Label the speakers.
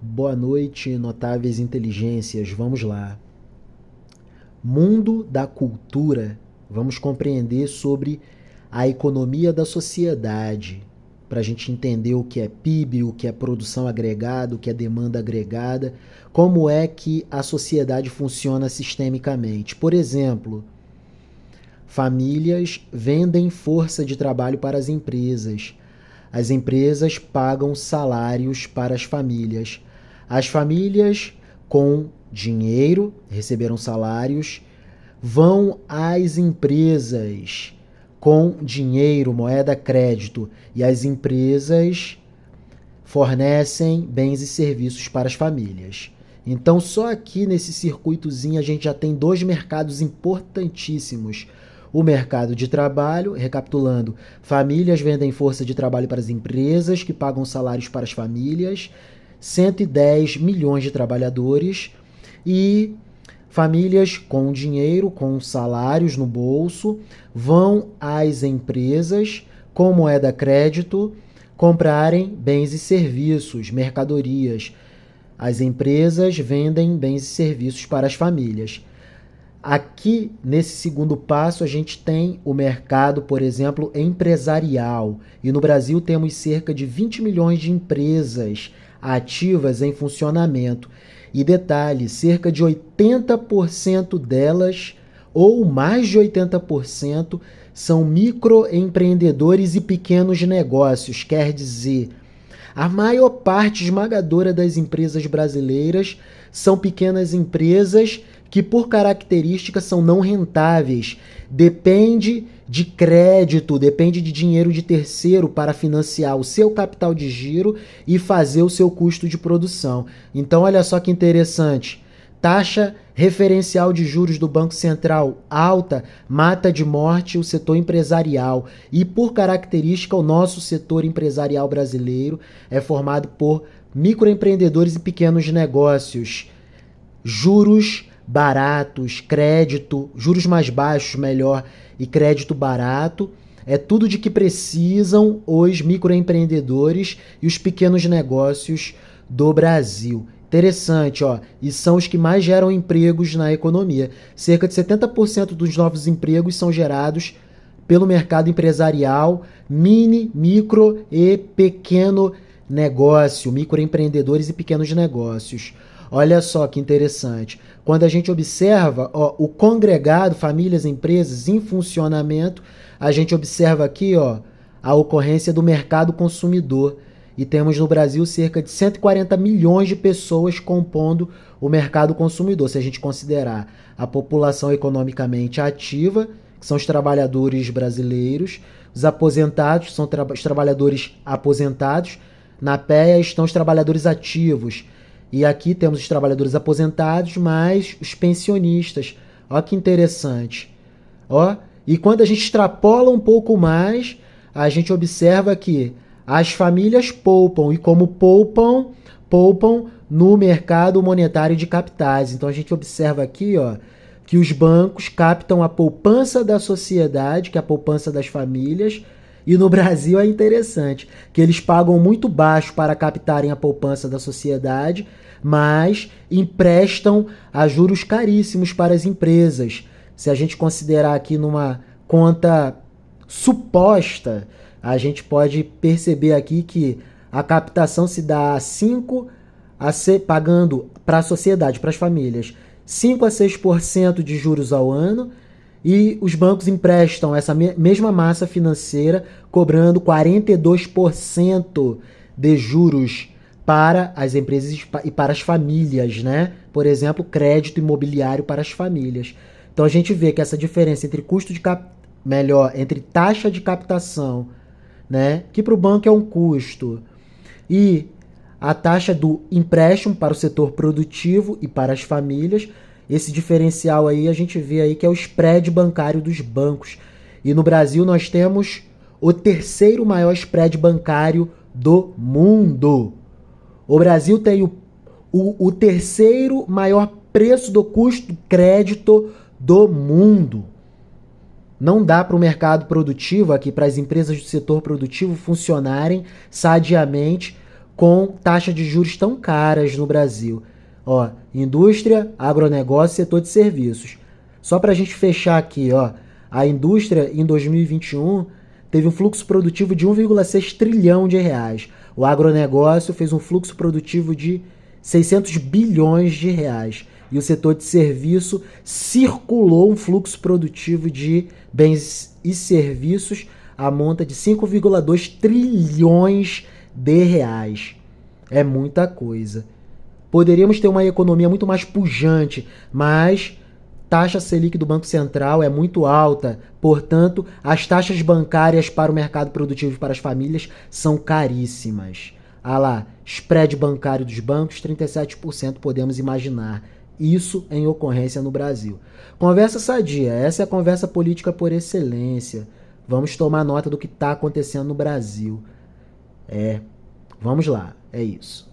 Speaker 1: Boa noite, notáveis inteligências. Vamos lá. Mundo da cultura. Vamos compreender sobre a economia da sociedade, para a gente entender o que é PIB, o que é produção agregada, o que é demanda agregada, como é que a sociedade funciona sistemicamente. Por exemplo, famílias vendem força de trabalho para as empresas. As empresas pagam salários para as famílias. As famílias, com dinheiro, receberam salários, vão às empresas com dinheiro, moeda, crédito, e as empresas fornecem bens e serviços para as famílias. Então, só aqui nesse circuitozinho a gente já tem dois mercados importantíssimos. O mercado de trabalho, recapitulando, famílias vendem força de trabalho para as empresas, que pagam salários para as famílias, 110 milhões de trabalhadores, e famílias com dinheiro, com salários no bolso, vão às empresas com moeda crédito comprarem bens e serviços, mercadorias. As empresas vendem bens e serviços para as famílias. Aqui, nesse segundo passo, a gente tem o mercado, por exemplo, empresarial. E no Brasil temos cerca de 20 milhões de empresas ativas em funcionamento. E detalhe, cerca de 80% delas, ou mais de 80%, são microempreendedores e pequenos negócios. Quer dizer, a maior parte esmagadora das empresas brasileiras são pequenas empresas que, por característica, são não rentáveis. Depende de crédito, depende de dinheiro de terceiro para financiar o seu capital de giro e fazer o seu custo de produção. Então, olha só que interessante. Taxa referencial de juros do Banco Central alta mata de morte o setor empresarial. E, por característica, o nosso setor empresarial brasileiro é formado por microempreendedores e pequenos negócios. Juros baratos, crédito, juros mais baixos, melhor, e crédito barato. É tudo de que precisam os microempreendedores e os pequenos negócios do Brasil. Interessante, ó, e são os que mais geram empregos na economia. Cerca de 70% dos novos empregos são gerados pelo mercado empresarial, mini, micro e pequeno negócio, microempreendedores e pequenos negócios. Olha só que interessante. Quando a gente observa o congregado, famílias, empresas em funcionamento, a gente observa aqui a ocorrência do mercado consumidor. E temos no Brasil cerca de 140 milhões de pessoas compondo o mercado consumidor. Se a gente considerar a população economicamente ativa, que são os trabalhadores brasileiros, os aposentados, são os trabalhadores aposentados, na PEA estão os trabalhadores ativos. E aqui temos os trabalhadores aposentados, mais os pensionistas. Olha que interessante. E quando a gente extrapola um pouco mais, a gente observa que as famílias poupam. E como poupam? Poupam no mercado monetário de capitais. Então a gente observa aqui que os bancos captam a poupança da sociedade, que é a poupança das famílias. E no Brasil é interessante, que eles pagam muito baixo para captarem a poupança da sociedade, mas emprestam a juros caríssimos para as empresas. Se a gente considerar aqui numa conta suposta, a gente pode perceber aqui que a captação se dá pagando para a sociedade, para as famílias, 5 a 6% de juros ao ano, e os bancos emprestam essa mesma massa financeira, cobrando 42% de juros para as empresas e para as famílias, né? Por exemplo, crédito imobiliário para as famílias. Então a gente vê que essa diferença entre entre taxa de captação, né, que para o banco é um custo, e a taxa do empréstimo para o setor produtivo e para as famílias, esse diferencial aí a gente vê aí que é o spread bancário dos bancos. E no Brasil nós temos o terceiro maior spread bancário do mundo. O Brasil tem o terceiro maior preço do custo do crédito do mundo. Não dá para o mercado produtivo, aqui para as empresas do setor produtivo funcionarem sadiamente com taxa de juros tão caras no Brasil. Ó, indústria, agronegócio, setor de serviços. Só para a gente fechar aqui, ó, a indústria em 2021 teve um fluxo produtivo de 1,6 trilhão de reais. O agronegócio fez um fluxo produtivo de 600 bilhões de reais. E o setor de serviço circulou um fluxo produtivo de bens e serviços a monta de 5,2 trilhões de reais. É muita coisa. Poderíamos ter uma economia muito mais pujante, mas taxa Selic do Banco Central é muito alta, portanto, as taxas bancárias para o mercado produtivo e para as famílias são caríssimas. Ah lá, spread bancário dos bancos, 37% podemos imaginar. Isso em ocorrência no Brasil. Conversa sadia, essa é a conversa política por excelência. Vamos tomar nota do que está acontecendo no Brasil. Vamos lá, é isso.